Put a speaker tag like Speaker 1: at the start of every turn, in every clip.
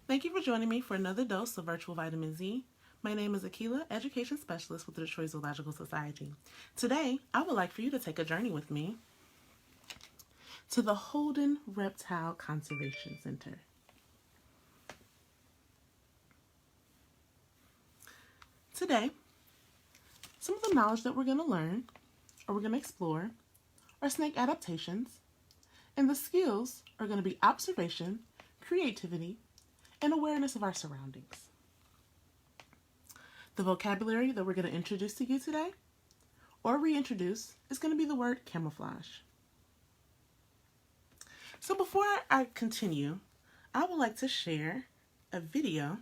Speaker 1: Thank you for joining me for another dose of virtual vitamin Z. My name is Akilah, Education Specialist with the Detroit Zoological Society. Today, I would like for you to take a journey with me to the Holden Reptile Conservation Center. Today, some of the knowledge that we're going to learn, or we're going to explore, are snake adaptations, and the skills are going to be observation, creativity, and awareness of our surroundings. The vocabulary that we're going to introduce to you today, or reintroduce, is going to be the word camouflage. So before I continue, I would like to share a video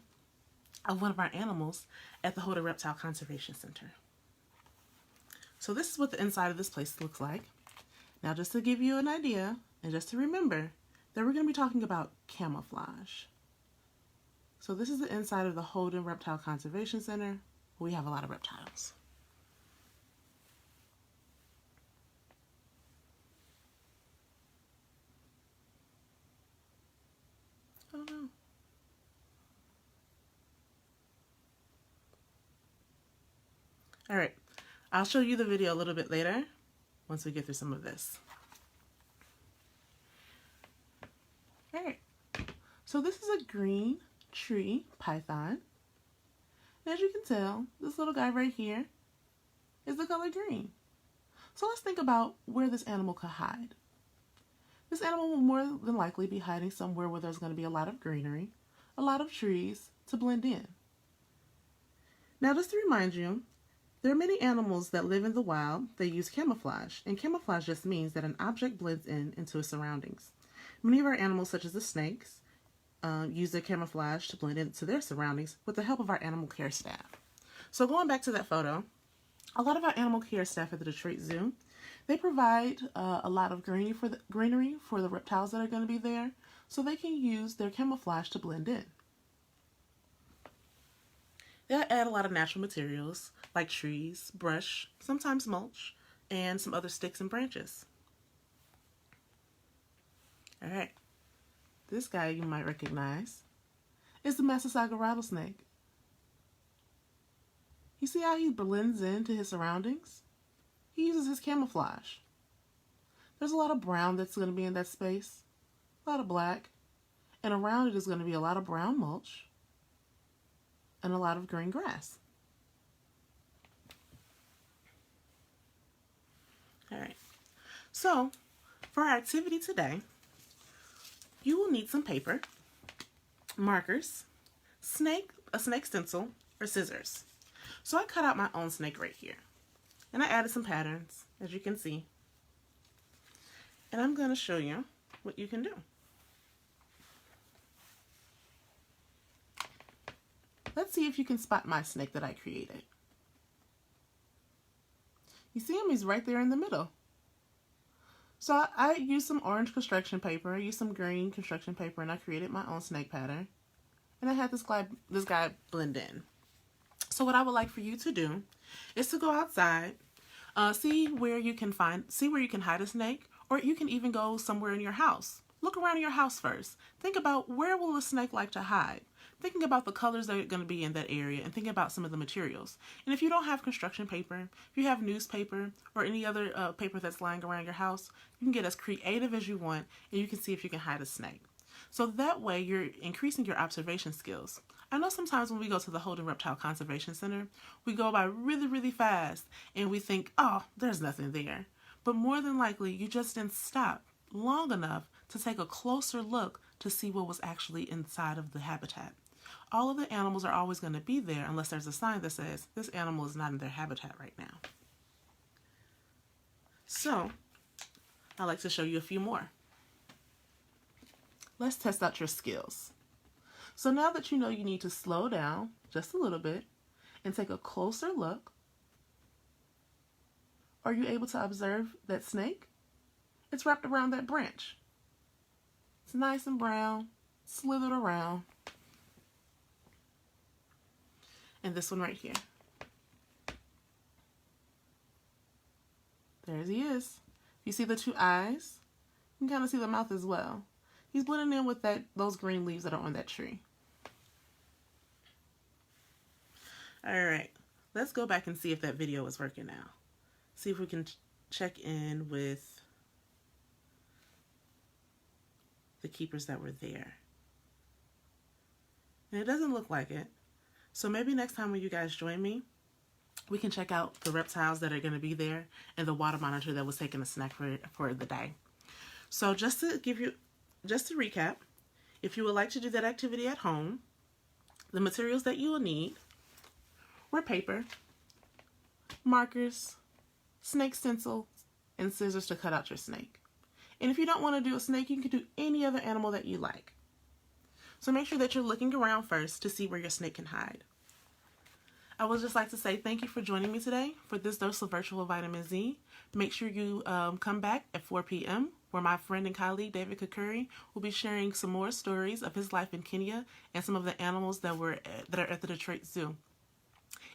Speaker 1: of one of our animals at the Holden Reptile Conservation Center. So this is what the inside of this place looks like. Now just to give you an idea, and just to remember, that we're going to be talking about camouflage. So this is the inside of the Holden Reptile Conservation Center. We have a lot of reptiles. Oh no. All right, I'll show you the video a little bit later once we get through some of this. All right, so this is a green tree python. And as you can tell, this little guy right here is the color green. So let's think about where this animal could hide. This animal will more than likely be hiding somewhere where there's going to be a lot of greenery, a lot of trees to blend in. Now just to remind you, there are many animals that live in the wild that use camouflage, and camouflage just means that an object blends into its surroundings. Many of our animals, such as the snakes, use their camouflage to blend into their surroundings with the help of our animal care staff. So going back to that photo, a lot of our animal care staff at the Detroit Zoo, they provide a lot of greenery for the reptiles that are going to be there, so they can use their camouflage to blend in. They add a lot of natural materials like trees, brush, sometimes mulch, and some other sticks and branches. All right. This guy you might recognize is the Mesocycle Rattlesnake. You see how he blends into his surroundings? He uses his camouflage. There's a lot of brown that's going to be in that space, a lot of black, and around it is going to be a lot of brown mulch and a lot of green grass. All right, so for our activity today, you will need some paper, markers, a snake stencil, or scissors. So I cut out my own snake right here. And I added some patterns, as you can see. And I'm going to show you what you can do. Let's see if you can spot my snake that I created. You see him? He's right there in the middle. So I used some orange construction paper, I used some green construction paper, and I created my own snake pattern. And I had this guy blend in. So what I would like for you to do is to go outside, see where you can hide a snake, or you can even go somewhere in your house. Look around your house first. Think about where will a snake like to hide. Thinking about the colors that are going to be in that area and thinking about some of the materials. And if you don't have construction paper, if you have newspaper or any other paper that's lying around your house, you can get as creative as you want and you can see if you can hide a snake. So that way you're increasing your observation skills. I know sometimes when we go to the Holden Reptile Conservation Center, we go by really, really fast and we think, oh, there's nothing there. But more than likely, you just didn't stop long enough to take a closer look to see what was actually inside of the habitat. All of the animals are always going to be there unless there's a sign that says this animal is not in their habitat right now. So, I'd like to show you a few more. Let's test out your skills. So now that you know you need to slow down just a little bit and take a closer look, are you able to observe that snake? It's wrapped around that branch. It's nice and brown, slithered around. And this one right here. There he is. You see the two eyes? You can kind of see the mouth as well. He's blending in with those green leaves that are on that tree. Alright, let's go back and see if that video is working now. See if we can check in with the keepers that were there. And it doesn't look like it. So maybe next time when you guys join me, we can check out the reptiles that are going to be there and the water monitor that was taking a snack for the day. So just to recap, if you would like to do that activity at home, the materials that you will need were paper, markers, snake stencil, and scissors to cut out your snake. And if you don't want to do a snake, you can do any other animal that you like. So make sure that you're looking around first to see where your snake can hide. I would just like to say thank you for joining me today for this dose of virtual vitamin Z. Make sure you come back at 4 p.m. where my friend and colleague David Kakuri will be sharing some more stories of his life in Kenya and some of the animals that are at the Detroit Zoo.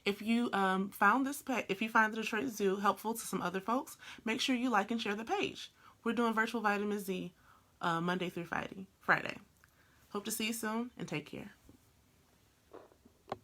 Speaker 1: If you find the Detroit Zoo helpful to some other folks, make sure you like and share the page. We're doing virtual vitamin Z Monday through Friday. Hope to see you soon and take care.